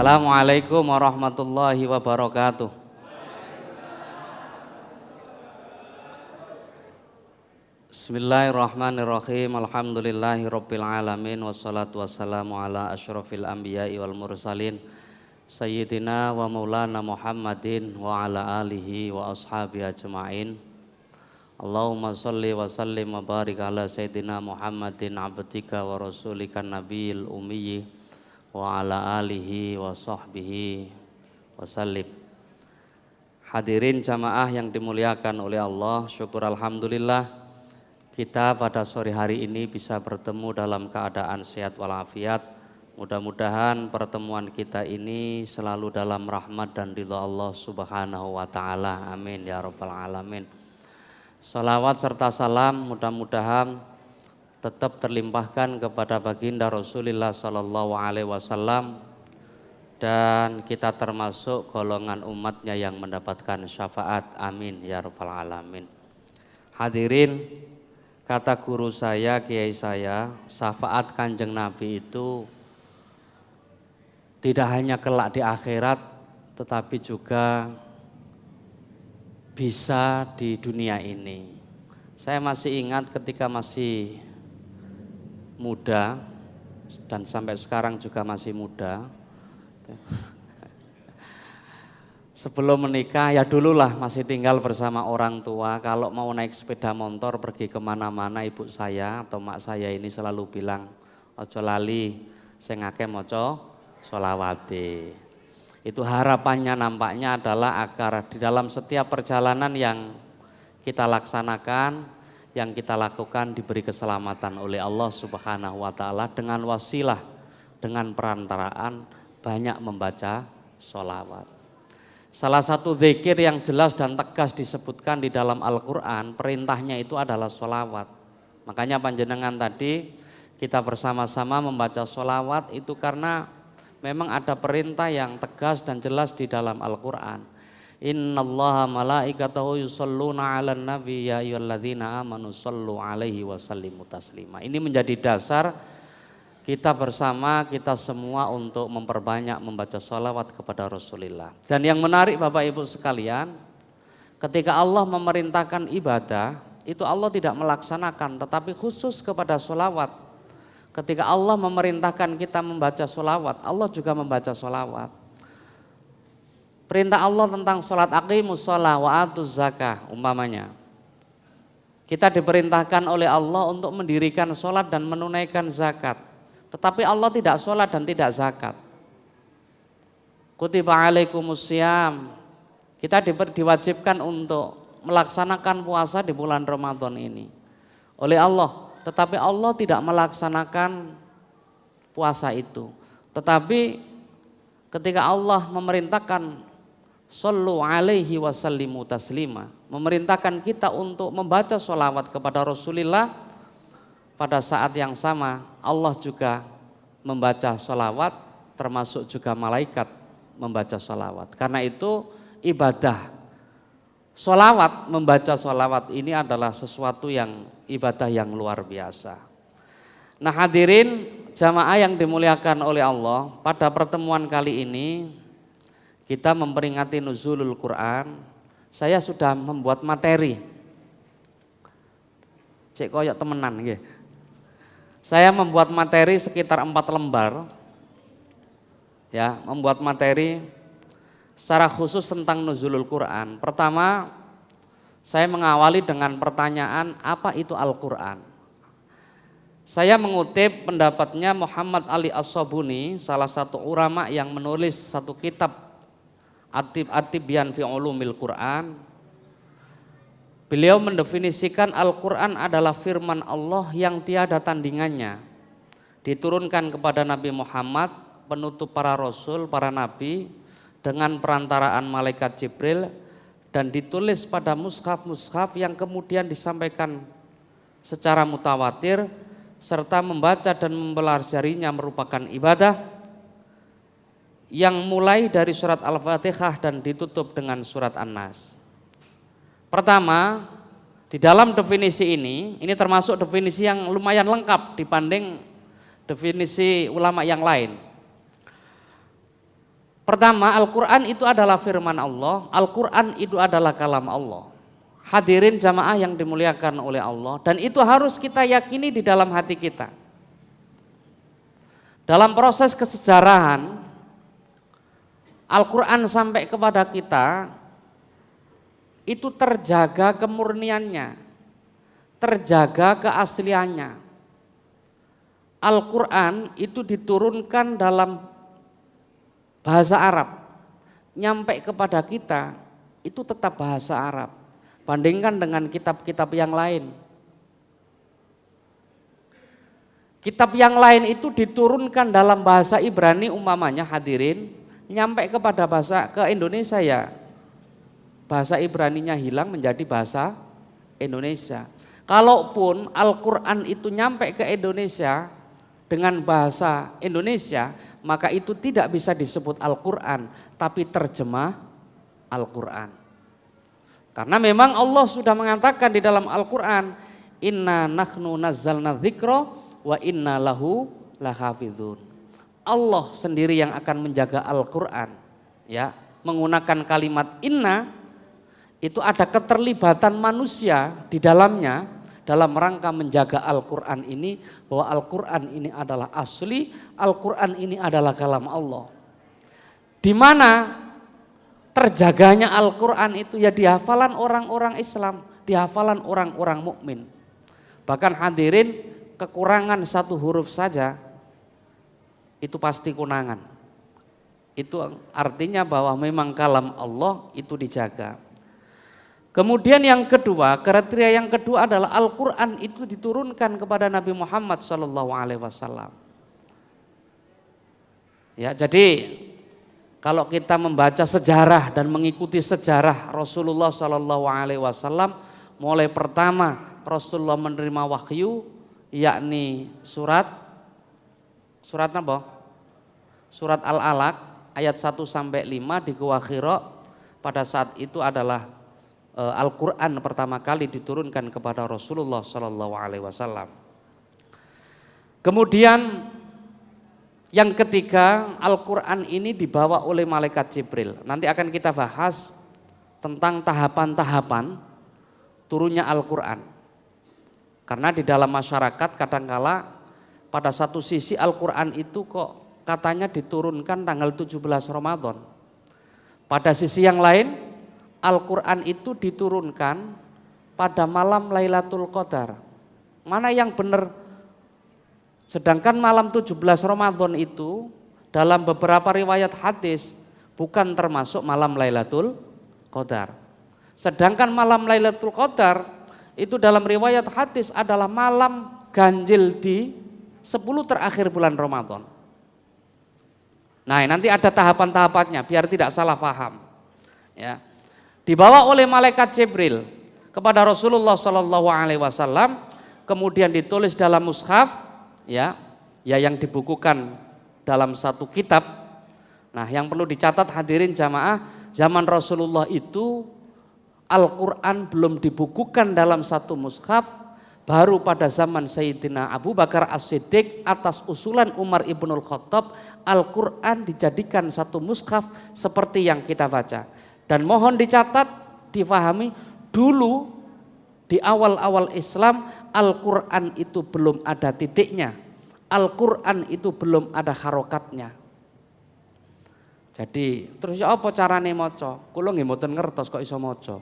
Assalamualaikum warahmatullahi wabarakatuh. Bismillahirrahmanirrahim. Alhamdulillahirabbil alamin wassalatu wassalamu ala asyrofil anbiya'i wal mursalin sayyidina wa maulana Muhammadin wa ala alihi wa ashabihi ajma'in. Allahumma shalli wa sallim wa barik ala sayyidina Muhammadin abdika wa rasulika nabiyil ummi wa ala alihi wa sahbihi wa sallim. Hadirin jamaah yang dimuliakan oleh Allah, syukur alhamdulillah kita pada sore hari ini bisa bertemu dalam keadaan sehat walafiat. Mudah-mudahan pertemuan kita ini selalu dalam rahmat dan ridha Allah Subhanahu wa taala. Amin ya rabbal alamin. Salawat serta salam mudah-mudahan tetap terlimpahkan kepada baginda Rasulullah sallallahu alaihi wasallam dan kita termasuk golongan umatnya yang mendapatkan syafaat. Amin ya rabbal alamin. Hadirin, kata guru saya, kiai saya, syafaat Kanjeng Nabi itu tidak hanya kelak di akhirat, tetapi juga bisa di dunia ini. Saya masih ingat ketika masih muda dan sampai sekarang juga masih muda. Sebelum menikah ya dululah masih tinggal bersama orang tua. Kalau mau naik sepeda motor pergi kemana-mana, ibu saya atau mak saya ini selalu bilang, ojo lali sing akeh maca sholawate. Itu harapannya nampaknya adalah agar di dalam setiap perjalanan yang kita laksanakan, yang kita lakukan diberi keselamatan oleh Allah Subhanahu wa taala dengan wasilah, dengan perantaraan banyak membaca sholawat. Salah satu zikir yang jelas dan tegas disebutkan di dalam Al-Quran, perintahnya itu adalah sholawat. Makanya panjenengan tadi kita bersama-sama membaca sholawat itu karena memang ada perintah yang tegas dan jelas di dalam Al-Quran. Innallaha malaikatahu yusholluna 'alan nabi ya ayyuhalladzina amanu shollu 'alaihi wa sallimu taslima. Ini menjadi dasar kita bersama, kita semua untuk memperbanyak membaca sholawat kepada Rasulullah. Dan yang menarik Bapak Ibu sekalian, ketika Allah memerintahkan ibadah, itu Allah tidak melaksanakan, tetapi khusus kepada sholawat. Ketika Allah memerintahkan kita membaca sholawat, Allah juga membaca sholawat. Perintah Allah tentang sholat aqimus sholah wa atuz zakah umpamanya. Kita diperintahkan oleh Allah untuk mendirikan sholat dan menunaikan zakat. Tetapi Allah tidak sholat dan tidak zakat. Kutiba alaikumus syiyam. Kita diwajibkan untuk melaksanakan puasa di bulan Ramadan ini oleh Allah. Tetapi Allah tidak melaksanakan puasa itu. Tetapi ketika Allah memerintahkan Sallu alaihi wa sallimu taslima, memerintahkan kita untuk membaca sholawat kepada Rasulullah, pada saat yang sama Allah juga membaca sholawat, termasuk juga malaikat membaca sholawat. Karena itu ibadah sholawat, membaca sholawat ini adalah sesuatu yang ibadah yang luar biasa. Nah hadirin jamaah yang dimuliakan oleh Allah, pada pertemuan kali ini kita memperingati nuzulul Quran. Saya sudah membuat materi. Cek koyok temenan nggih. Saya membuat materi sekitar 4 lembar. Ya, membuat materi secara khusus tentang nuzulul Quran. Pertama, saya mengawali dengan pertanyaan apa itu Al-Quran. Saya mengutip pendapatnya Muhammad Ali As-Sabuni, salah satu ulama yang menulis satu kitab At-Tibyan fi Ulumil Quran. Beliau mendefinisikan Al-Quran adalah firman Allah yang tiada tandingannya, diturunkan kepada Nabi Muhammad, penutup para rasul, para nabi, dengan perantaraan malaikat Jibril, dan ditulis pada mushaf-mushaf yang kemudian disampaikan secara mutawatir, serta membaca dan mempelajarinya merupakan ibadah yang mulai dari surat Al-Fatihah dan ditutup dengan surat An-Nas. Pertama, di dalam definisi ini termasuk definisi yang lumayan lengkap dibanding definisi ulama yang lain. Pertama, Al-Quran itu adalah firman Allah, Al-Quran itu adalah kalam Allah. Hadirin jamaah yang dimuliakan oleh Allah, dan itu harus kita yakini di dalam hati kita. Dalam proses kesejarahan, Al-Quran sampai kepada kita, itu terjaga kemurniannya, terjaga keasliannya. Al-Quran itu diturunkan dalam bahasa Arab, nyampe kepada kita itu tetap bahasa Arab. Bandingkan dengan kitab-kitab yang lain. Kitab yang lain itu diturunkan dalam bahasa Ibrani umpamanya, hadirin, nyampe kepada ke Indonesia ya, bahasa Ibraninya hilang menjadi bahasa Indonesia. Kalaupun Al-Quran itu nyampe ke Indonesia dengan bahasa Indonesia, maka itu tidak bisa disebut Al-Quran, tapi terjemah Al-Quran. Karena memang Allah sudah mengatakan di dalam Al-Quran, inna nahnu nazzalna dzikra wa inna lahu lahafizun. Allah sendiri yang akan menjaga Al-Quran, ya, menggunakan kalimat inna, itu ada keterlibatan manusia di dalamnya dalam rangka menjaga Al-Quran ini, bahwa Al-Quran ini adalah asli, Al-Quran ini adalah kalam Allah. Di mana terjaganya Al-Quran itu ya di hafalan orang-orang Islam, di hafalan orang-orang mukmin. Bahkan hadirin, kekurangan satu huruf saja itu pasti kunangan. Itu artinya bahwa memang kalam Allah itu dijaga. Kemudian yang kedua, kriteria yang kedua adalah Al-Quran itu diturunkan kepada Nabi Muhammad SAW. Ya, jadi kalau kita membaca sejarah dan mengikuti sejarah Rasulullah SAW, mulai pertama Rasulullah menerima wahyu, yakni surat apa? Surat Al-Alaq ayat 1 sampai 5 di Gua Hira. Pada saat itu adalah Al-Quran pertama kali diturunkan kepada Rasulullah SAW. Kemudian yang ketiga, Al-Quran ini dibawa oleh malaikat Jibril. Nanti akan kita bahas tentang tahapan-tahapan turunnya Al-Quran. Karena di dalam masyarakat kadangkala pada satu sisi Al-Quran itu kok katanya diturunkan tanggal 17 Ramadan. Pada sisi yang lain, Al-Quran itu diturunkan pada malam Lailatul Qadar. Mana yang benar? Sedangkan malam 17 Ramadan itu dalam beberapa riwayat hadis bukan termasuk malam Lailatul Qadar. Sedangkan malam Lailatul Qadar itu dalam riwayat hadis adalah malam ganjil di 10 terakhir bulan Ramadan. Nah, nanti ada tahapan-tahapannya biar tidak salah paham. Ya. Dibawa oleh malaikat Jibril kepada Rasulullah SAW, kemudian ditulis dalam mushaf, ya yang dibukukan dalam satu kitab. Nah, yang perlu dicatat hadirin jamaah, zaman Rasulullah itu Al-Quran belum dibukukan dalam satu mushaf, baru pada zaman Sayyidina Abu Bakar As-Siddiq atas usulan Umar Ibnul Khattab, Al-Quran dijadikan satu mushaf seperti yang kita baca. Dan mohon dicatat, difahami, dulu di awal-awal Islam Al-Quran itu belum ada titiknya, Al-Quran itu belum ada harokatnya. Jadi terus ya apa carane maca? Kula nggih mboten ngertos kok iso maca.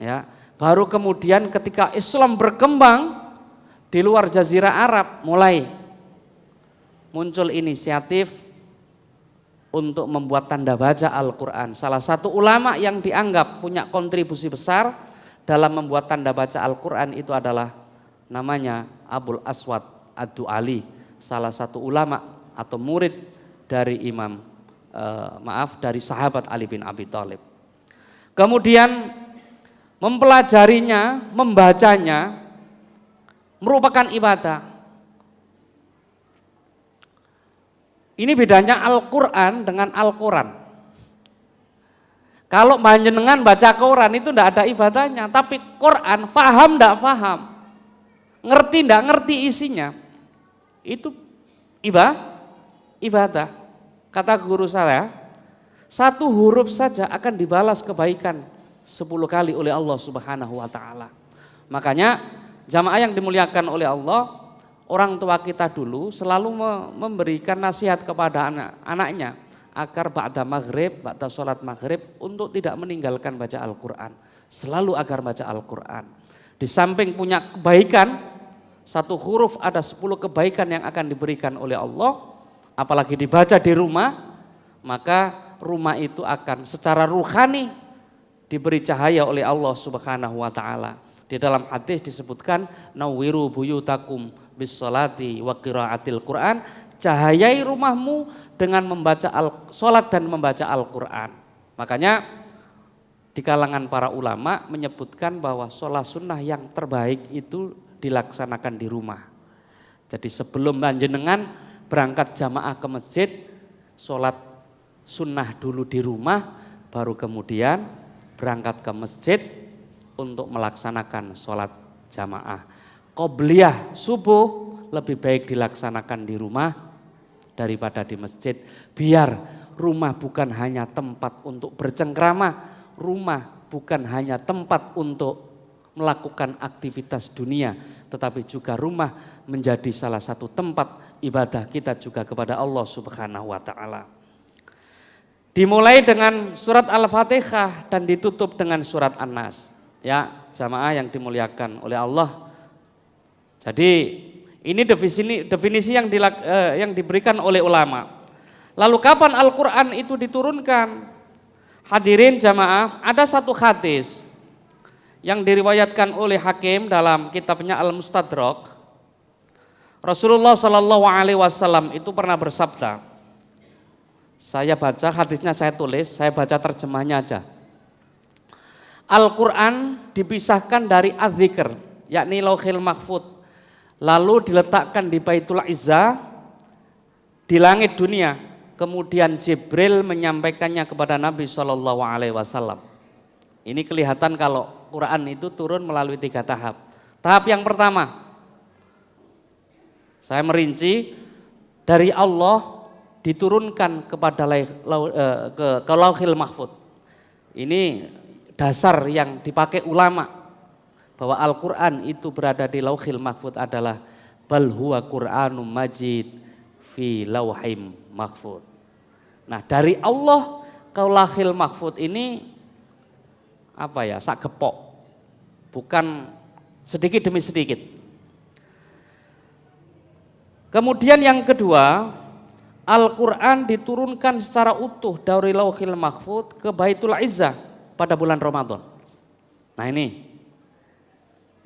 Ya, baru kemudian ketika Islam berkembang di luar Jazirah Arab, mulai muncul inisiatif untuk membuat tanda baca Al-Quran. Salah satu ulama yang dianggap punya kontribusi besar dalam membuat tanda baca Al-Quran itu adalah namanya Abul Aswad Ad-Du'ali, salah satu ulama atau murid dari dari sahabat Ali bin Abi Thalib. Kemudian mempelajarinya, membacanya merupakan ibadah. Ini bedanya Al-Quran dengan Al-Quran. Kalau panjenengan baca Quran itu tidak ada ibadahnya, tapi Quran faham tidak faham, ngerti tidak ngerti isinya, itu ibadah. Kata guru saya, satu huruf saja akan dibalas kebaikan 10 kali oleh Allah Subhanahu wa taala. Makanya jamaah yang dimuliakan oleh Allah, orang tua kita dulu selalu memberikan nasihat kepada anak-anaknya agar ba'da maghrib, ba'da sholat maghrib untuk tidak meninggalkan baca Al-Quran. Selalu agar baca Al-Quran. Di samping punya kebaikan, satu huruf ada 10 kebaikan yang akan diberikan oleh Allah. Apalagi dibaca di rumah, maka rumah itu akan secara ruhani diberi cahaya oleh Allah Subhanahu wa taala. Di dalam hadis disebutkan nawwiru buyutakum bis sholati wa qiraatil Quran, cahayai rumahmu dengan membaca salat dan membaca Al-Quran. Makanya di kalangan para ulama menyebutkan bahwa sholat sunnah yang terbaik itu dilaksanakan di rumah. Jadi sebelum panjenengan berangkat jamaah ke masjid, sholat sunnah dulu di rumah, baru kemudian berangkat ke masjid untuk melaksanakan sholat jamaah. Qobliyah subuh lebih baik dilaksanakan di rumah daripada di masjid. Biar rumah bukan hanya tempat untuk bercengkrama, rumah bukan hanya tempat untuk melakukan aktivitas dunia, tetapi juga rumah menjadi salah satu tempat ibadah kita juga kepada Allah Subhanahu wa taala. Dimulai dengan surat Al-Fatihah dan ditutup dengan surat An-Nas. Ya, jamaah yang dimuliakan oleh Allah. Jadi ini definisi yang diberikan oleh ulama. Lalu kapan Al-Qur'an itu diturunkan? Hadirin jamaah, ada satu hadis yang diriwayatkan oleh Hakim dalam kitabnya Al-Mustadrak. Rasulullah Shallallahu Alaihi Wasallam itu pernah bersabda, saya baca hadisnya, saya tulis, saya baca terjemahnya aja. Al-Quran dipisahkan dari Az-Zikr, yakni Lauhil Mahfud, lalu diletakkan di Baitul Izzah di langit dunia. Kemudian Jibril menyampaikannya kepada Nabi Shallallahu Alaihi Wasallam. Ini kelihatan kalau Quran itu turun melalui 3 tahap. Tahap yang pertama, saya merinci, dari Allah diturunkan kepada ke Lauhil Mahfud. Ini dasar yang dipakai ulama bahwa Al-Quran itu berada di Lauhil Mahfud adalah bal huwa Qur'anum majid fi lauhim mahfud. Nah, dari Allah ke Lauhil Mahfud ini sak gepok, bukan sedikit demi sedikit. Kemudian yang kedua, Al-Quran diturunkan secara utuh dari Lauhil Mahfud ke Baitul Izzah pada bulan Ramadan. Nah ini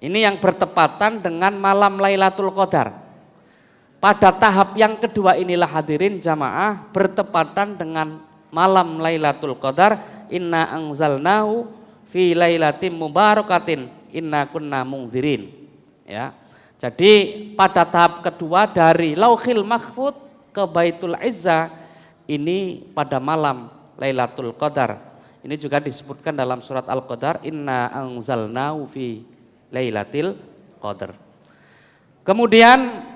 yang bertepatan dengan malam Lailatul Qadar. Pada tahap yang kedua inilah hadirin jamaah bertepatan dengan malam Lailatul Qadar. Inna anzalnahu fi lailatin mubarakatin inna kunna mungdzirin. Ya. Jadi pada tahap kedua dari Lauhil Mahfud ke Baitul Izzah ini pada malam Lailatul Qadar. Ini juga disebutkan dalam surat Al-Qadar, inna anzalnahu fi lailatil qadar. Kemudian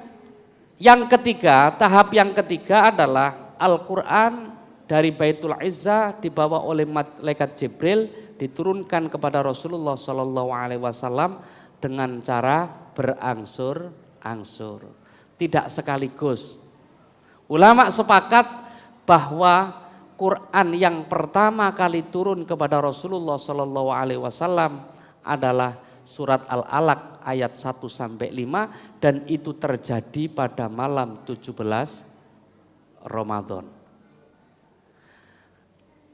yang ketiga, tahap yang ketiga adalah Al-Quran dari Baitul Izzah dibawa oleh malaikat Jibril diturunkan kepada Rasulullah Shallallahu Alaihi Wasallam dengan cara berangsur-angsur, tidak sekaligus. Ulama sepakat bahwa Quran yang pertama kali turun kepada Rasulullah Shallallahu Alaihi Wasallam adalah surat Al-Alaq ayat 1-5 dan itu terjadi pada malam 17 Ramadan.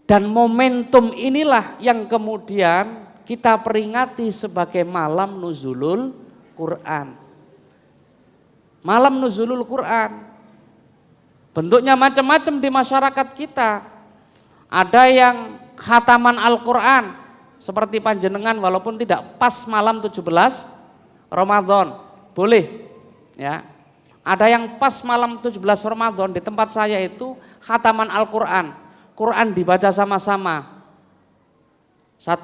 Dan momentum inilah yang kemudian kita peringati sebagai malam nuzulul Quran. Malam nuzulul Quran. Bentuknya macam-macam di masyarakat kita. Ada yang khataman Al-Quran seperti panjenengan walaupun tidak pas malam 17 Ramadan, boleh ya. Ada yang pas malam 17 Ramadan di tempat saya itu khataman Al-Quran. Quran dibaca sama-sama. 1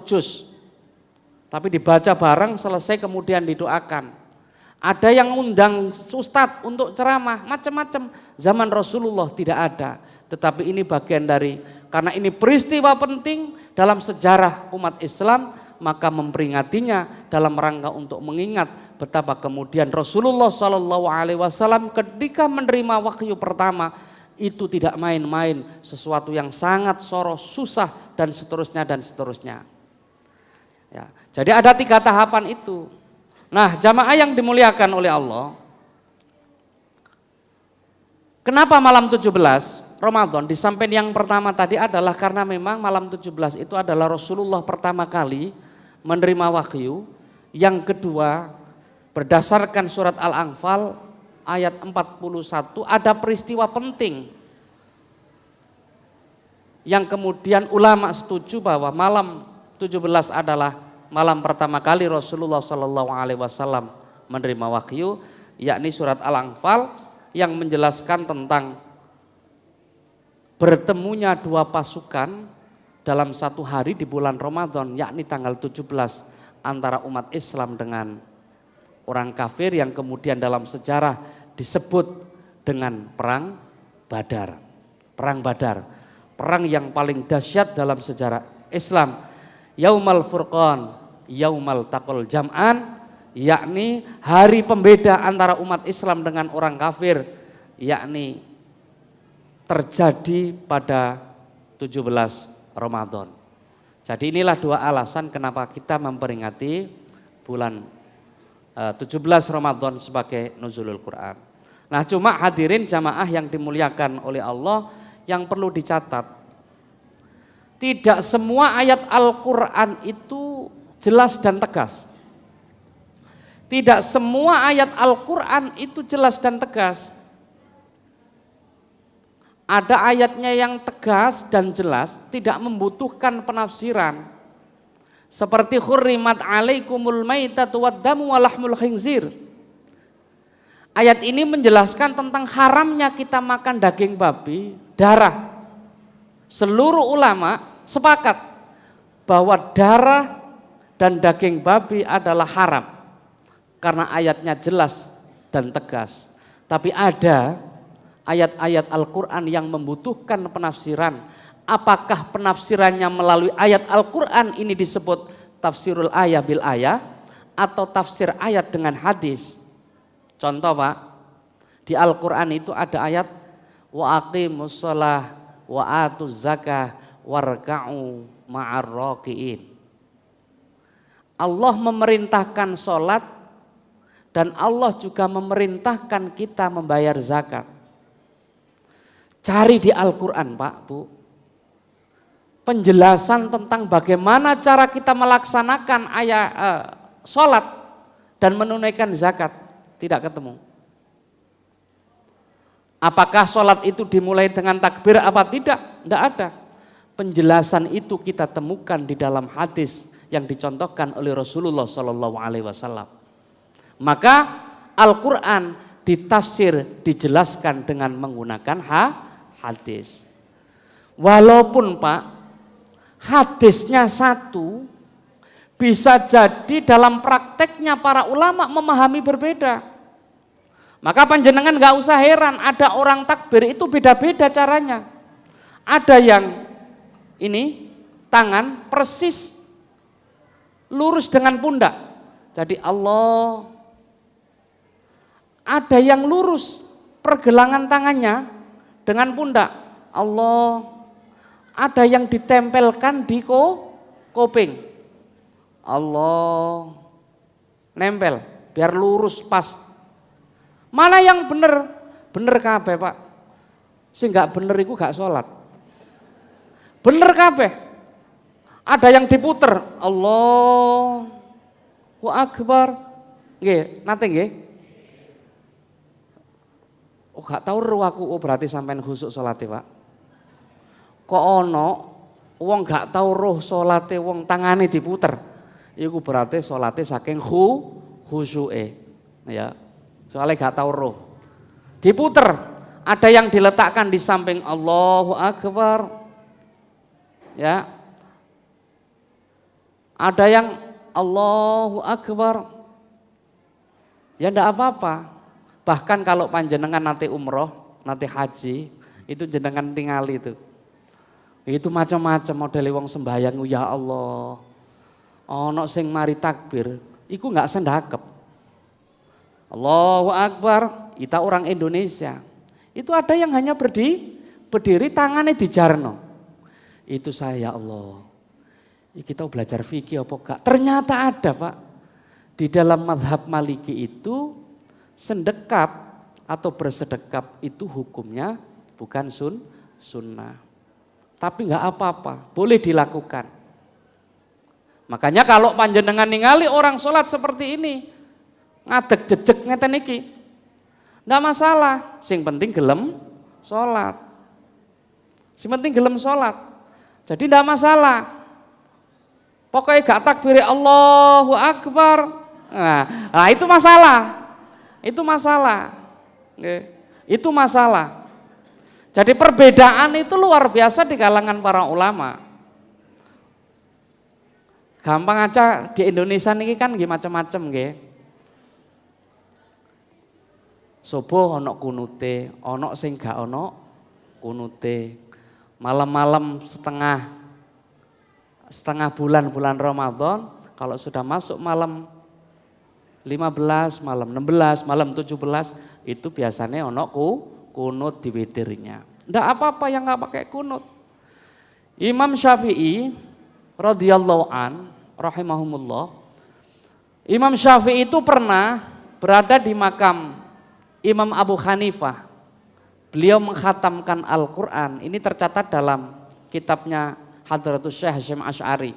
juz. Tapi dibaca bareng selesai kemudian didoakan. Ada yang undang ustadz untuk ceramah, macam-macam. Zaman Rasulullah tidak ada. Tetapi ini bagian dari, karena ini peristiwa penting dalam sejarah umat Islam, maka memperingatinya dalam rangka untuk mengingat betapa kemudian Rasulullah SAW ketika menerima wahyu pertama itu tidak main-main, sesuatu yang sangat susah dan seterusnya dan seterusnya. Ya, jadi ada 3 tahapan itu. Nah, jamaah yang dimuliakan oleh Allah, kenapa malam 17 Ramadan? Di samping yang pertama tadi adalah karena memang malam 17 itu adalah Rasulullah pertama kali menerima wahyu. Yang kedua, berdasarkan surat Al-Anfal ayat 41 ada peristiwa penting yang kemudian ulama setuju bahwa malam 17 adalah malam pertama kali Rasulullah SAW menerima wahyu, yakni surat Al-Anfal yang menjelaskan tentang bertemunya 2 pasukan dalam satu hari di bulan Ramadan, yakni tanggal 17 antara umat Islam dengan orang kafir yang kemudian dalam sejarah disebut dengan perang Badar. Perang Badar, perang yang paling dahsyat dalam sejarah Islam. Yaumal Furqan, Yaumal Taqal Jam'an, yakni hari pembeda antara umat Islam dengan orang kafir, yakni terjadi pada 17 Ramadan. Jadi inilah 2 alasan kenapa kita memperingati bulan 17 Ramadan sebagai nuzulul Quran. Nah, cuma hadirin jamaah yang dimuliakan oleh Allah, yang perlu dicatat, tidak semua ayat Al-Quran itu jelas dan tegas. Tidak semua ayat Al-Quran itu jelas dan tegas. Ada ayatnya yang tegas dan jelas, tidak membutuhkan penafsiran. Seperti hurrimat alaikumul maitatu waddamu walahmul khinzir. Ayat ini menjelaskan tentang haramnya kita makan daging babi, darah. Seluruh ulama sepakat bahwa darah dan daging babi adalah haram karena ayatnya jelas dan tegas. Tapi ada ayat-ayat Al-Quran yang membutuhkan penafsiran. Apakah penafsirannya melalui ayat Al-Quran ini disebut tafsirul ayah bil ayah atau tafsir ayat dengan hadis? Contoh Pak, di Al-Quran itu ada ayat wa aqimus shalah wa atuz zakah warka'u ma'ar raki'in. Allah memerintahkan sholat dan Allah juga memerintahkan kita membayar zakat. Cari di Al-Quran Pak, Bu, penjelasan tentang bagaimana cara kita melaksanakan sholat dan menunaikan zakat. Tidak ketemu. Apakah sholat itu dimulai dengan takbir apa tidak? Tidak ada. Penjelasan itu kita temukan di dalam hadis yang dicontohkan oleh Rasulullah SAW. Maka Al-Quran ditafsir, dijelaskan dengan menggunakan hadis. Walaupun Pak, hadisnya satu, bisa jadi dalam prakteknya para ulama memahami berbeda. Maka panjenengan gak usah heran, ada orang takbir itu beda-beda caranya. Ada yang ini tangan persis lurus dengan pundak. Jadi Allah. Ada yang lurus pergelangan tangannya dengan pundak. Allah. Ada yang ditempelkan di kuping. Allah. Nempel biar lurus pas. Mana yang bener? Bener kabeh Pak. Sing gak bener iku gak sholat. Bener kabeh. Ada yang diputer. Allahu Akbar. Nggih, nate nggih. Oh gak tau ro aku, oh berarti sampean khusuk salate, Pak. Kok ono wong gak tau roh salate wong tangane diputer. Iku berarti salate saking khusyuke. Ya. Soalnya gak tahu roh. Diputer, ada yang diletakkan di samping Allahu Akbar. Ya. Ada yang Allahu Akbar. Ya ndak apa-apa. Bahkan kalau panjenengan nanti umroh, nanti haji, itu jenengan tingali itu. Itu macam-macam model wong sembahyang ya Allah. Ono sing mari takbir, iku nggak sendakep. Allahu Akbar, kita orang Indonesia. Itu ada yang hanya berdiri tangannya dijarno. Itu saya ya Allah. Kita belajar fikih apa enggak? Ternyata ada Pak. Di dalam mazhab Maliki itu sendekap atau bersedekap itu hukumnya bukan sunnah. Tapi enggak apa-apa, boleh dilakukan. Makanya kalau panjenengan ningali orang sholat seperti ini, ngadeg jejeg ngeten iki, enggak masalah. Sing penting gelem sholat. Sing penting gelem sholat. Jadi enggak masalah. Pokoknya gak takbiri Allahu Akbar. Nah itu masalah. Itu masalah. Itu masalah. Jadi perbedaan itu luar biasa di kalangan para ulama. Gampang aja di Indonesia ini kan macam-macam nggih. Subuh ono kunute, ono sing gak ono kunute. Malam-malam setengah bulan Ramadan, kalau sudah masuk malam 15, malam 16, malam 17, itu biasanya ono kunut di witirnya. Ndak apa-apa yang nggak pakai kunut. Imam Syafi'i radhiyallahu an rahimahumullah. Imam Syafi'i itu pernah berada di makam Imam Abu Hanifah. Beliau menghatamkan Al-Qur'an. Ini tercatat dalam kitabnya Hadratus Syekh Hasyim Asy'ari.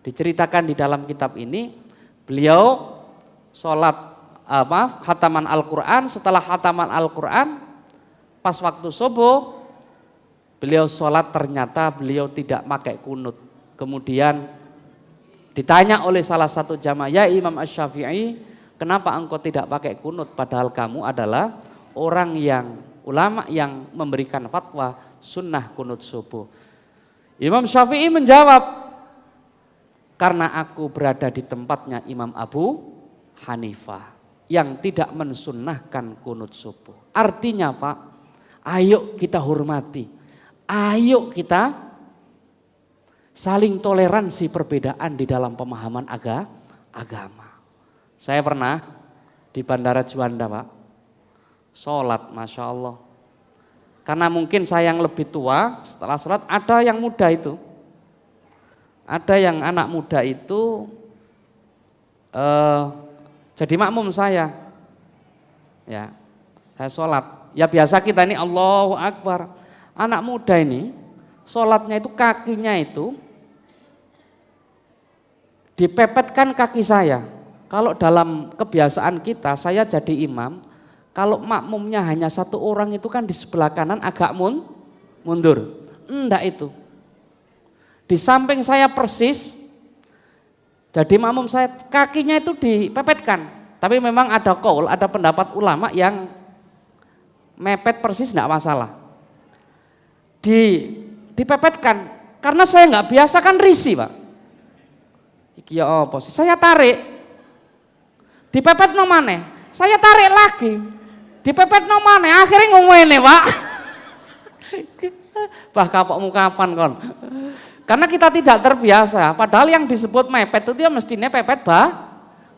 Diceritakan di dalam kitab ini, beliau sholat khataman Al-Quran. Setelah khataman Al-Quran, pas waktu subuh, beliau sholat, ternyata beliau tidak pakai kunut. Kemudian ditanya oleh salah satu jamaah, ya Imam Asy-Syafi'i, kenapa engkau tidak pakai kunut padahal kamu adalah orang yang ulama yang memberikan fatwa sunnah kunut subuh. Imam Syafi'i menjawab, karena aku berada di tempatnya Imam Abu Hanifah yang tidak mensunnahkan kunut subuh. Artinya Pak, ayo kita hormati, ayo kita saling toleransi perbedaan di dalam pemahaman agama. Saya pernah di Bandara Juanda Pak, sholat Masya Allah. Karena mungkin saya yang lebih tua, setelah sholat ada yang muda itu. Ada yang anak muda itu jadi makmum saya. Ya, saya sholat. Ya biasa kita ini Allahu Akbar. Anak muda ini sholatnya itu kakinya itu dipepetkan kaki saya. Kalau dalam kebiasaan kita, saya jadi imam, kalau makmumnya hanya satu orang itu kan di sebelah kanan agak mundur. Enggak itu. Di samping saya persis, jadi makmum saya kakinya itu dipepetkan. Tapi memang ada qaul, ada pendapat ulama yang mepet persis enggak masalah. Dipepetkan. Karena saya enggak biasa kan risih Pak. Iki ya apa sih? Saya tarik. Dipepet no maneh. Saya tarik lagi. Dipepet no maneh. Akhirnya ngomongin Pak. Bah kapokmu kapan kon? Karena kita tidak terbiasa. Padahal yang disebut mepet itu ya mestinya pepet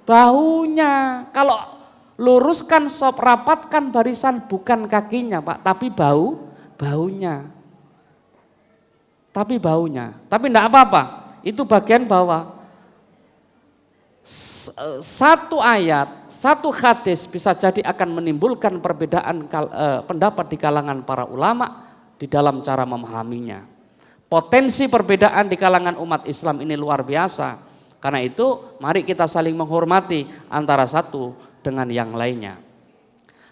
bahunya. Kalau luruskan sop rapatkan barisan bukan kakinya Pak, tapi baunya. Tapi enggak apa-apa. Itu bagian bawah. Satu ayat, satu hadis bisa jadi akan menimbulkan perbedaan pendapat di kalangan para ulama di dalam cara memahaminya. Potensi perbedaan di kalangan umat Islam ini luar biasa. Karena itu mari kita saling menghormati antara satu dengan yang lainnya.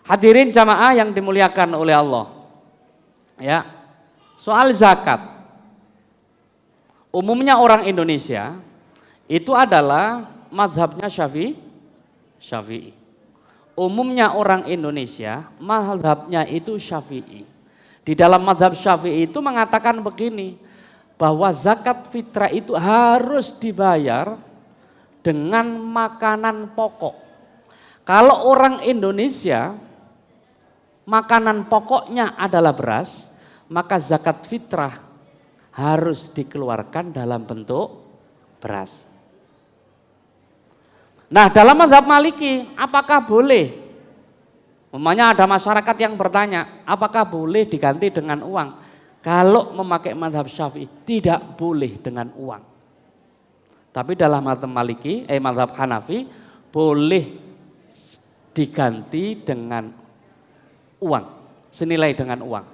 Hadirin jamaah yang dimuliakan oleh Allah. Ya. Soal zakat. Umumnya orang Indonesia itu adalah mazhabnya Syafi'i. Umumnya orang Indonesia mazhabnya itu Syafi'i. Di dalam mazhab Syafi'i itu mengatakan begini, bahwa zakat fitrah itu harus dibayar dengan makanan pokok. Kalau orang Indonesia makanan pokoknya adalah beras, maka zakat fitrah harus dikeluarkan dalam bentuk beras. Nah, dalam mazhab Maliki, apakah boleh? Umpamanya ada masyarakat yang bertanya, apakah boleh diganti dengan uang? Kalau memakai mazhab Syafi'i, tidak boleh dengan uang. Tapi dalam mazhab Maliki, mazhab Hanafi, boleh diganti dengan uang, senilai dengan uang.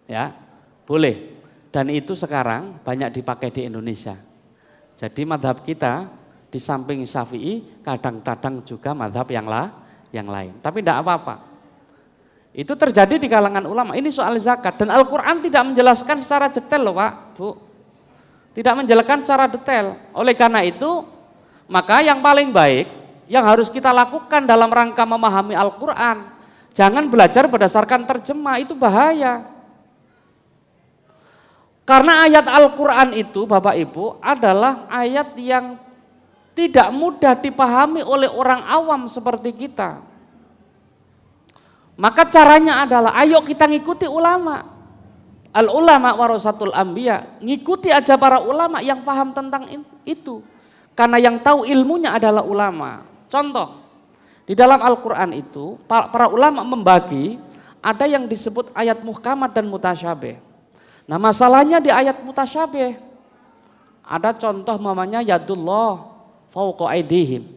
Ya, boleh. Dan itu sekarang banyak dipakai di Indonesia. Jadi mazhab kita di samping Syafi'i kadang-kadang juga mazhab yang lain. Tapi tidak apa-apa. Itu terjadi di kalangan ulama. Ini soal zakat dan Al-Qur'an tidak menjelaskan secara detail loh, Pak, Bu. Tidak menjelaskan secara detail. Oleh karena itu, maka yang paling baik yang harus kita lakukan dalam rangka memahami Al-Qur'an, jangan belajar berdasarkan terjemah, itu bahaya. Karena ayat Al-Quran itu Bapak Ibu adalah ayat yang tidak mudah dipahami oleh orang awam seperti kita. Maka caranya adalah ayo kita ngikuti ulama. Al-ulama warasatul anbiya, ngikuti aja para ulama yang paham tentang itu. Karena yang tahu ilmunya adalah ulama. Contoh, di dalam Al-Quran itu para ulama membagi, ada yang disebut ayat muhkamat dan mutasyabih. Nah, masalahnya di ayat mutasyabih ada contoh namanya yadullah fauqa aydihim.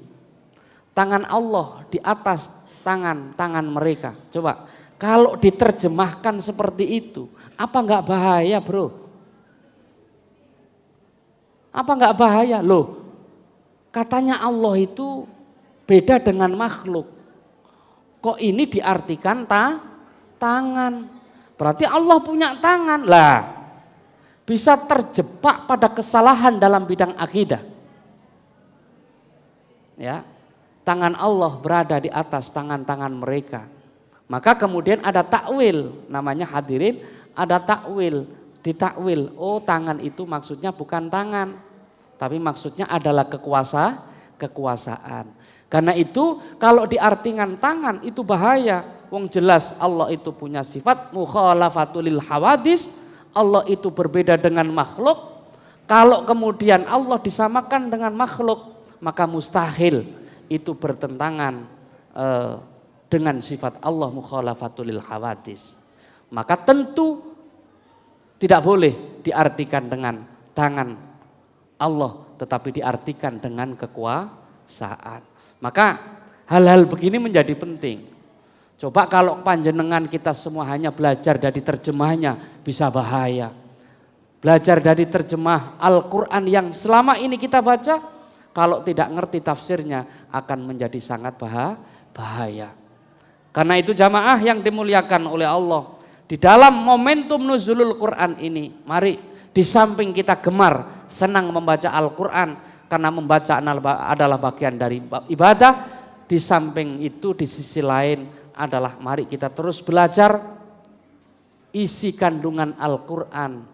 Tangan Allah di atas tangan mereka. Coba kalau diterjemahkan seperti itu, apa enggak bahaya, Bro? Apa enggak bahaya? Loh, katanya Allah itu beda dengan makhluk. Kok ini diartikan tangan? Berarti Allah punya tangan. Lah, bisa terjebak pada kesalahan dalam bidang akidah. Ya, tangan Allah berada di atas tangan-tangan mereka. Maka kemudian ada takwil, namanya hadirin, ada takwil, ditakwil. Oh, tangan itu maksudnya bukan tangan, tapi maksudnya adalah kekuasaan. Karena itu kalau diartikan tangan itu bahaya. Wong jelas Allah itu punya sifat mukhalafatulil hawadis, Allah itu berbeda dengan makhluk. Kalau kemudian Allah disamakan dengan makhluk, maka mustahil itu bertentangan dengan sifat Allah mukhalafatulil hawadis. Maka tentu tidak boleh diartikan dengan tangan Allah, tetapi diartikan dengan kekuasaan. Maka hal-hal begini menjadi penting. Coba kalau panjenengan kita semua hanya belajar dari terjemahnya, bisa bahaya. Belajar dari terjemah Al-Quran yang selama ini kita baca, kalau tidak ngerti tafsirnya akan menjadi sangat bahaya. Karena itu jamaah yang dimuliakan oleh Allah, di dalam momentum nuzulul Quran ini, mari di samping kita gemar, senang membaca Al-Quran, karena membaca adalah bagian dari ibadah, di samping itu di sisi lain adalah mari kita terus belajar isi kandungan Al-Quran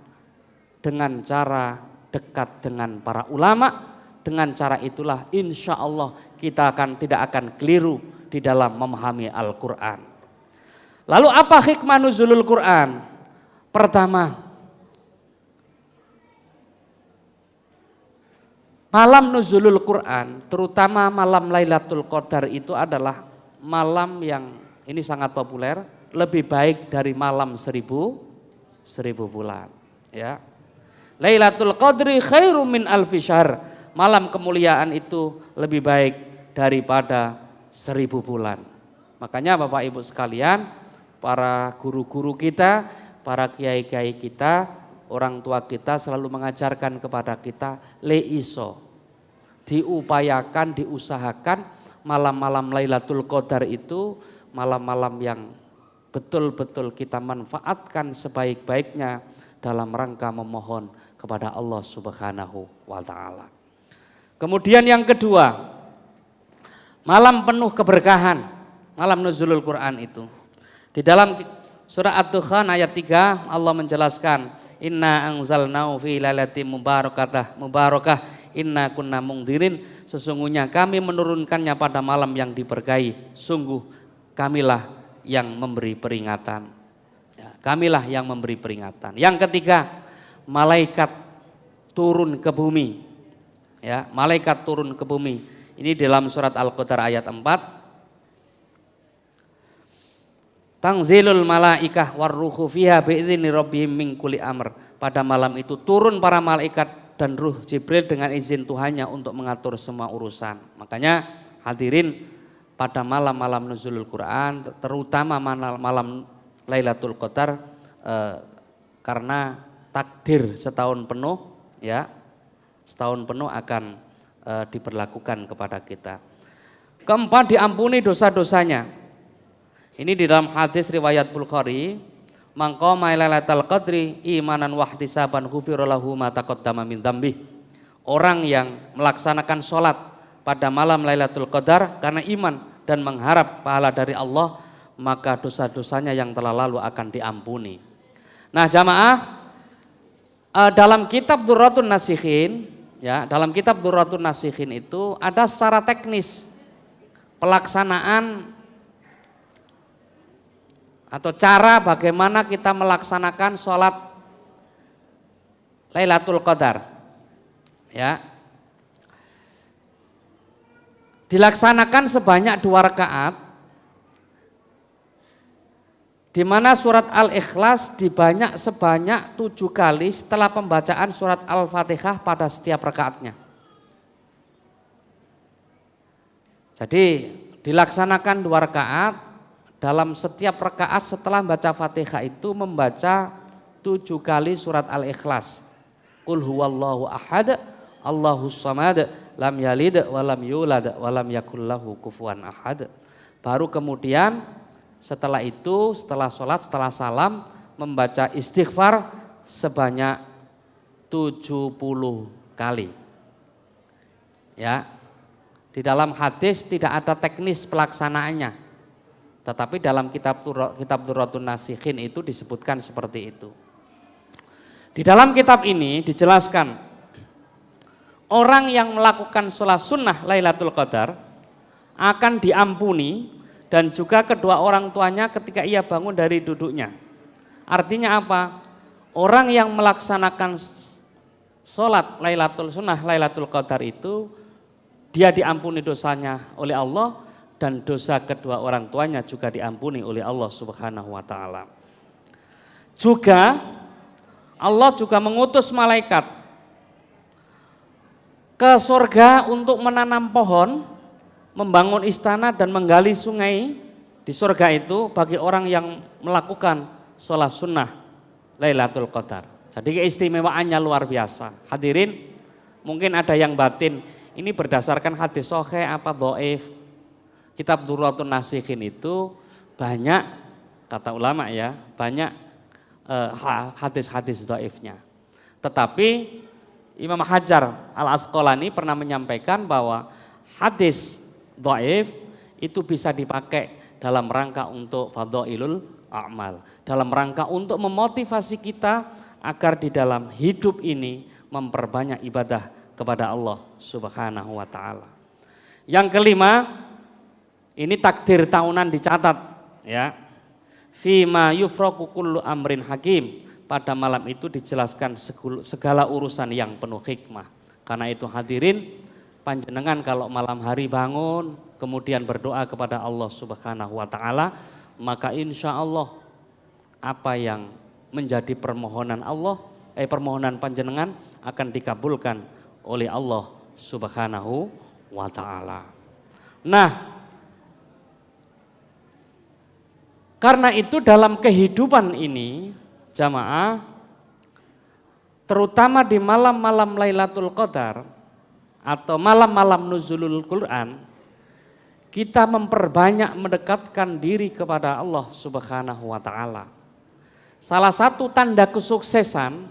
dengan cara dekat dengan para ulama. Dengan cara itulah insya Allah kita tidak akan keliru di dalam memahami Al-Quran. Lalu apa hikmah nuzulul Quran? Pertama, malam nuzulul Quran, terutama malam Lailatul Qadar itu adalah malam yang ini sangat populer, lebih baik dari malam seribu bulan. Ya, Lailatul Qadri khairum min alfi syahr. Malam kemuliaan itu lebih baik daripada 1000 bulan. Makanya Bapak Ibu sekalian, para guru-guru kita, para kiai-kiai kita, orang tua kita selalu mengajarkan kepada kita leiso. Diupayakan, diusahakan malam-malam Lailatul Qadar itu malam-malam yang betul-betul kita manfaatkan sebaik-baiknya dalam rangka memohon kepada Allah Subhanahu wa ta'ala. Kemudian yang kedua, malam penuh keberkahan, malam nuzulul Quran itu. Di dalam surah Ad-Dukhan ayat 3 Allah menjelaskan, inna anzalnahu fi lailatin mubarakah inna kunna mungdirin, sesungguhnya kami menurunkannya pada malam yang diberkahi, sungguh kamilah yang memberi peringatan. Ya, kamilah yang memberi peringatan. Yang ketiga, malaikat turun ke bumi. Ya, malaikat turun ke bumi. Ini dalam surat Al-Qadar ayat 4. Tangzilul malaikah warruhu fiha bi'idzini rabbihim min kulli amr. Pada malam itu turun para malaikat dan ruh Jibril dengan izin Tuhannya untuk mengatur semua urusan. Makanya hadirin, pada malam-malam nuzulul Quran, terutama malam Lailatul Qadar, karena takdir setahun penuh, ya, setahun penuh akan diberlakukan kepada kita. Keempat, diampuni dosa-dosanya. Ini di dalam hadis riwayat Bukhari, man qama lailatal qadri imanan wahtisaban ghufira lahu ma taqaddama min dzambi. Orang yang melaksanakan sholat pada malam Lailatul Qadar karena iman dan mengharap pahala dari Allah, maka dosa-dosanya yang telah lalu akan diampuni. Nah jamaah, dalam kitab Durratun Nasikhin, ya, dalam kitab Durratun Nasikhin itu ada secara teknis pelaksanaan atau cara bagaimana kita melaksanakan sholat Lailatul Qadar. Ya, dilaksanakan sebanyak 2 rakaat, di mana surat Al-Ikhlas dibanyak sebanyak 7 kali setelah pembacaan surat Al-Fatihah pada setiap rakaatnya. Jadi dilaksanakan 2 rakaat. Dalam setiap rakaat setelah baca Fatihah itu membaca 7 kali surat Al-Ikhlas. Qul huwallahu ahad, Allahus samad, lam yalid walam yulad walam yakul lahu kufuwan ahad. Baru kemudian setelah itu, setelah sholat, setelah salam, membaca istighfar sebanyak 70 kali. Ya, di dalam hadis tidak ada teknis pelaksanaannya. Tetapi dalam kitab Durratun Nasikhin itu disebutkan seperti itu. Di dalam kitab ini dijelaskan, orang yang melakukan sholat sunnah Lailatul Qadar akan diampuni dan juga kedua orang tuanya ketika ia bangun dari duduknya. Artinya apa? Orang yang melaksanakan sholat Lailatul Qadar itu, dia diampuni dosanya oleh Allah, dan dosa kedua orang tuanya juga diampuni oleh Allah Subhanahu wa taala. Juga Allah juga mengutus malaikat ke surga untuk menanam pohon, membangun istana dan menggali sungai di surga itu bagi orang yang melakukan sholat sunnah Lailatul Qadar. Jadi keistimewaannya luar biasa. Hadirin, mungkin ada yang batin, ini berdasarkan hadis sahih apa dhaif? Kitab Durratun Nasikhin itu banyak, kata ulama ya, banyak hadis-hadis dhaifnya. Tetapi Imam Hajar Al-Asqalani pernah menyampaikan bahwa hadis dhaif itu bisa dipakai dalam rangka untuk fadhailul a'mal, dalam rangka untuk memotivasi kita agar di dalam hidup ini memperbanyak ibadah kepada Allah Subhanahu wa taala. Yang kelima, ini takdir tahunan dicatat, ya. Fima yufraqu kullu amrin hakim. Pada malam itu dijelaskan segala urusan yang penuh hikmah. Karena itu hadirin, panjenengan kalau malam hari bangun kemudian berdoa kepada Allah Subhanahu wa taala, maka insya Allah apa yang menjadi permohonan permohonan panjenengan akan dikabulkan oleh Allah Subhanahu wa taala. Nah, karena itu dalam kehidupan ini jamaah, terutama di malam-malam Lailatul Qadar atau malam-malam nuzulul Quran, kita memperbanyak mendekatkan diri kepada Allah Subhanahu wa taala. Salah satu tanda kesuksesan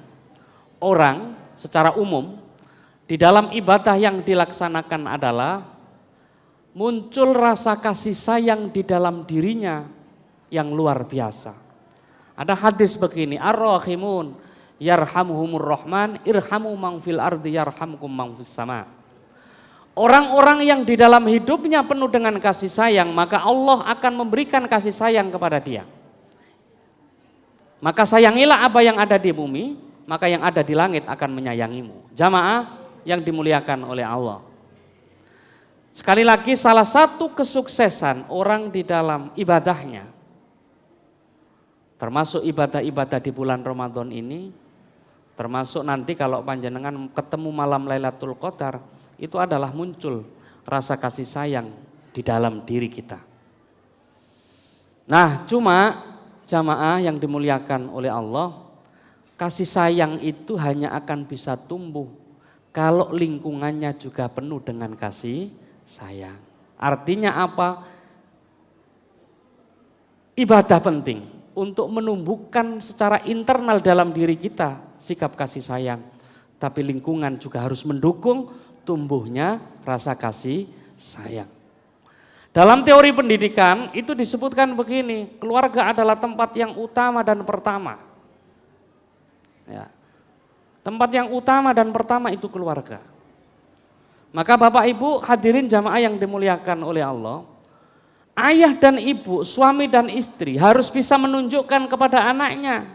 orang secara umum di dalam ibadah yang dilaksanakan adalah muncul rasa kasih sayang di dalam dirinya yang luar biasa. Ada hadis begini, ar-rahimun yarhamhumur rahman irhamu man fil ardi yarhamkum man fis sama. Orang-orang yang di dalam hidupnya penuh dengan kasih sayang, maka Allah akan memberikan kasih sayang kepada dia. Maka sayangilah apa yang ada di bumi, maka yang ada di langit akan menyayangimu. Jamaah yang dimuliakan oleh Allah. Sekali lagi, salah satu kesuksesan orang di dalam ibadahnya, termasuk ibadah-ibadah di bulan Ramadan ini, termasuk nanti kalau panjenengan ketemu malam Lailatul Qadar, itu adalah muncul rasa kasih sayang di dalam diri kita. Nah, cuma jamaah yang dimuliakan oleh Allah, kasih sayang itu hanya akan bisa tumbuh kalau lingkungannya juga penuh dengan kasih sayang. Artinya apa? Ibadah penting untuk menumbuhkan secara internal dalam diri kita sikap kasih sayang. Tapi lingkungan juga harus mendukung tumbuhnya rasa kasih sayang. Dalam teori pendidikan itu disebutkan begini, keluarga adalah tempat yang utama dan pertama. Ya. Tempat yang utama dan pertama itu keluarga. Maka Bapak Ibu hadirin jamaah yang dimuliakan oleh Allah, ayah dan ibu, suami dan istri harus bisa menunjukkan kepada anaknya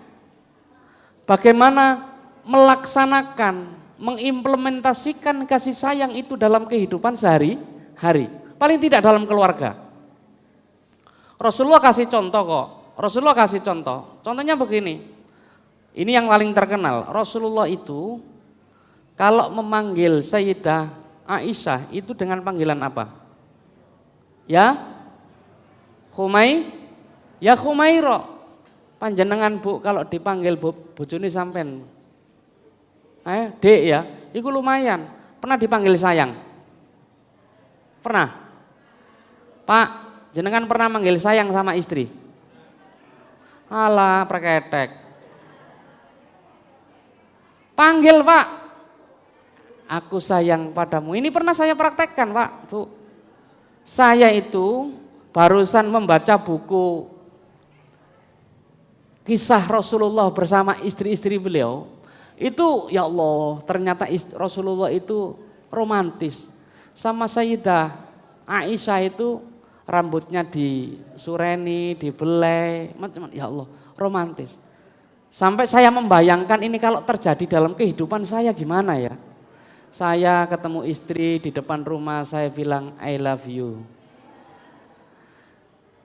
bagaimana melaksanakan, mengimplementasikan kasih sayang itu dalam kehidupan sehari-hari. Paling tidak dalam keluarga. Rasulullah kasih contoh kok. Rasulullah kasih contoh. Contohnya begini. Ini yang paling terkenal. Rasulullah itu kalau memanggil Sayyidah Aisyah itu dengan panggilan apa? Ya Khumairo. Panjenengan Bu kalau dipanggil bojone sampean Dek ya, itu lumayan. Pernah dipanggil sayang? Pernah? Pak, jenengan pernah manggil sayang sama istri? Alah, perketek. Panggil Pak, aku sayang padamu. Ini pernah saya praktekkan Pak, Bu. Saya itu barusan membaca buku kisah Rasulullah bersama istri-istri beliau. Itu ya Allah, ternyata Rasulullah itu romantis. Sama Sayyidah Aisyah itu rambutnya disureni, dibelai, macam-macam. Ya Allah, romantis. Sampai saya membayangkan ini kalau terjadi dalam kehidupan saya gimana ya. Saya ketemu istri di depan rumah, saya bilang I love you.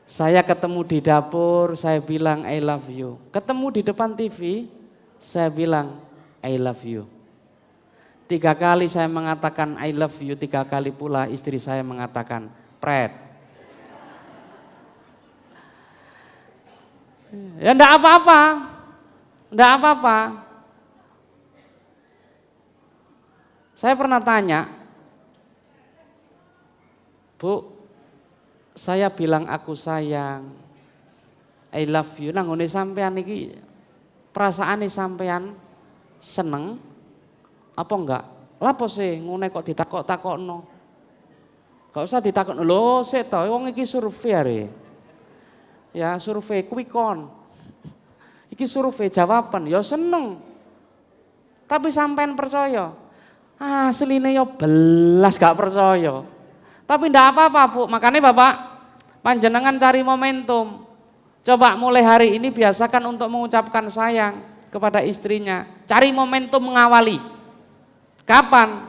Saya ketemu di dapur, saya bilang I love you. Ketemu di depan TV, saya bilang I love you. 3 kali saya mengatakan I love you, 3 kali pula istri saya mengatakan pret. Ya enggak apa-apa, enggak apa-apa. Saya pernah tanya, Bu, saya bilang aku sayang, I love you, nanggone sampean iki perasaane sampean seneng apa enggak? Lapo sih ngene kok ditakok-takokno? Gak usah ditakokno. Lho, sik to, wong iki survei are. Ya, survei quick count. Iki survei jawaban, ya seneng. Tapi sampean percaya? Asline ya belas gak percaya. Tapi ndak apa-apa, Bu. Makanya Bapak panjenengan cari momentum. Coba mulai hari ini biasakan untuk mengucapkan sayang kepada istrinya. Cari momentum mengawali. Kapan?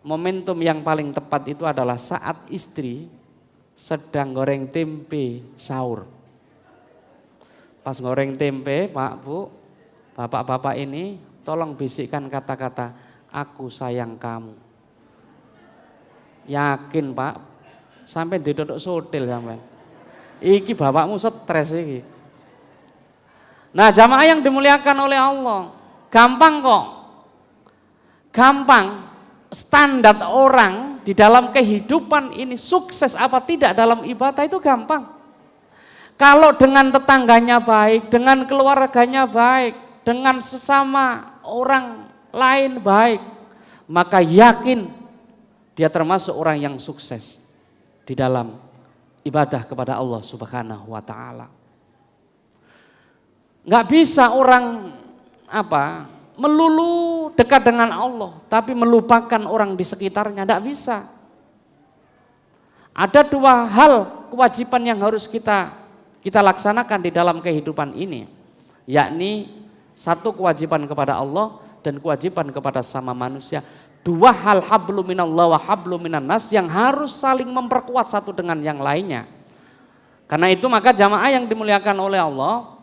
Momentum yang paling tepat itu adalah saat istri sedang goreng tempe sahur. Pas goreng tempe, Pak, Bu, bapak-bapak ini tolong bisikkan kata-kata, aku sayang kamu. Yakin Pak, sampai diduduk sotil sampai. Iki bapakmu stres iki. Nah, jamaah yang dimuliakan oleh Allah, gampang kok. Gampang. Standar orang di dalam kehidupan ini sukses apa tidak dalam ibadah itu gampang. Kalau dengan tetangganya baik, dengan keluarganya baik, dengan sesama orang lain baik, maka yakin dia termasuk orang yang sukses di dalam ibadah kepada Allah Subhanahu wa taala. Enggak bisa orang melulu dekat dengan Allah, tapi melupakan orang di sekitarnya, tidak bisa. Ada dua hal kewajiban yang harus kita laksanakan di dalam kehidupan ini, yakni satu kewajiban kepada Allah dan kewajiban kepada sama manusia. Dua hal, hablum minallah wa hablum minan nas, yang harus saling memperkuat satu dengan yang lainnya. Karena itu maka jamaah yang dimuliakan oleh Allah,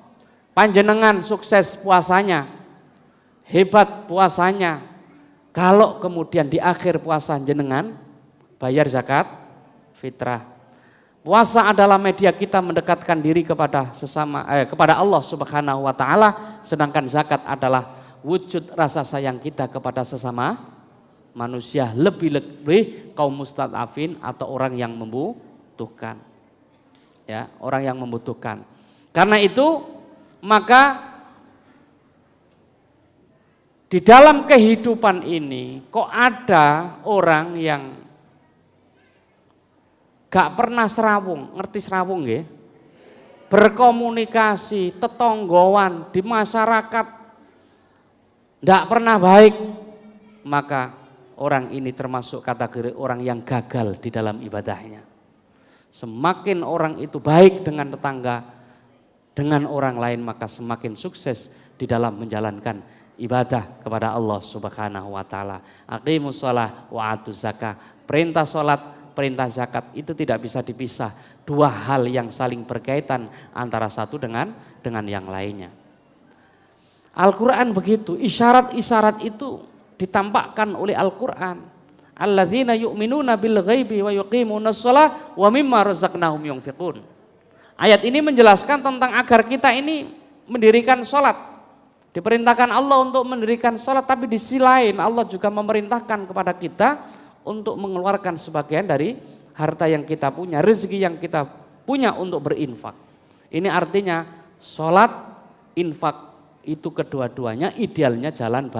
panjenengan sukses puasanya, hebat puasanya, kalau kemudian di akhir puasa jenengan bayar zakat fitrah. Puasa adalah media kita mendekatkan diri kepada kepada Allah Subhanahu wa taala, sedangkan zakat adalah wujud rasa sayang kita kepada sesama manusia, lebih-lebih kaum mustadafin atau orang yang membutuhkan. Ya, orang yang membutuhkan. Karena itu maka di dalam kehidupan ini kok ada orang yang gak pernah serawung, ngerti serawung nggih? Berkomunikasi, tetonggoan di masyarakat gak pernah baik, maka orang ini termasuk kategori orang yang gagal di dalam ibadahnya. Semakin orang itu baik dengan tetangga, dengan orang lain, maka semakin sukses di dalam menjalankan ibadah kepada Allah Subhanahu wa taala. Aqimus shalah wa atuz zakah. Perintah salat, perintah zakat itu tidak bisa dipisah. Dua hal yang saling berkaitan antara satu dengan yang lainnya. Al-Qur'an begitu, isyarat-isyarat itu ditampakkan oleh Al-Qur'an. Alladzina yu'minuna bil ghaibi wa yuqimunas shalah wa mimma razaqnahum yunfiqun. Ayat ini menjelaskan tentang agar kita ini mendirikan salat. Diperintahkan Allah untuk mendirikan sholat, tapi di sisi lain Allah juga memerintahkan kepada kita untuk mengeluarkan sebagian dari harta yang kita punya, rezeki yang kita punya untuk berinfak. Ini artinya sholat, infak itu kedua-duanya idealnya jalan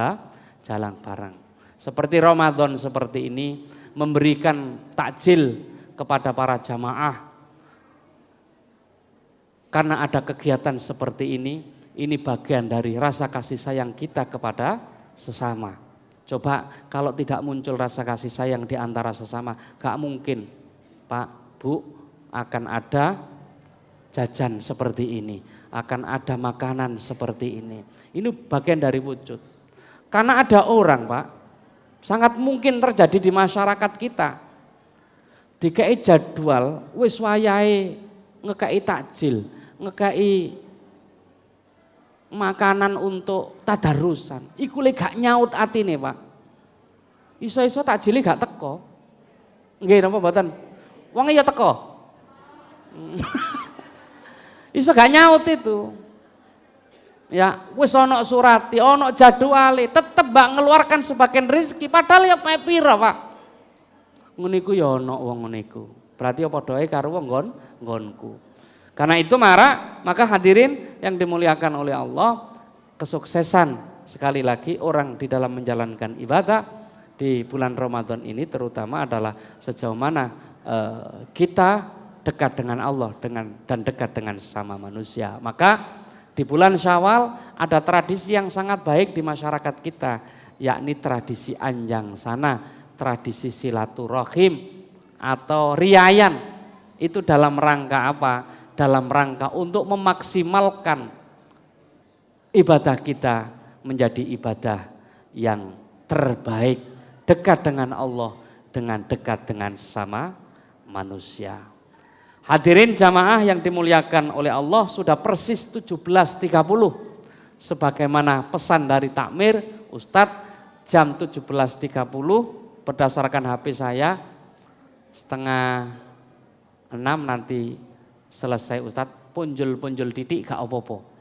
bareng. Seperti Ramadan seperti ini, memberikan takjil kepada para jamaah. Karena ada kegiatan seperti ini bagian dari rasa kasih sayang kita kepada sesama. Coba kalau tidak muncul rasa kasih sayang di antara sesama, gak mungkin Pak, Bu, akan ada jajan seperti ini, akan ada makanan seperti ini. Ini bagian dari wujud. Karena ada orang Pak, sangat mungkin terjadi di masyarakat kita, dikai jadwal, wis wayahe ngekai takjil, ngekai makanan untuk tadarusan, iku lek gak nyaut atine Pak. Iso-iso takjile gak teko. Nggih napa mboten? Wong ya teko. Iso gak nyaut itu. Ya, wis ana surati, ana jadwale, tetep mbak ngeluarkan sebagian rezeki padahal ya pira Pak. Ngono iku ya ana wong ngene iku. Berarti ya padha ae karo wong nggonku. Karena itu maka hadirin yang dimuliakan oleh Allah, kesuksesan sekali lagi orang di dalam menjalankan ibadah di bulan Ramadan ini terutama adalah sejauh mana kita dekat dengan Allah dan dekat dengan sesama manusia. Maka di bulan Syawal ada tradisi yang sangat baik di masyarakat kita, yakni tradisi anjang sana, tradisi silaturahim atau riayan. Itu dalam rangka apa? Dalam rangka untuk memaksimalkan ibadah kita menjadi ibadah yang terbaik, dekat dengan Allah, dengan dekat dengan sesama manusia. Hadirin jamaah yang dimuliakan oleh Allah, sudah persis 17.30 sebagaimana pesan dari takmir Ustadz, jam 17.30 berdasarkan HP saya 5:30 nanti selesai Ustadz, punjul-punjul titik gak apa-apa.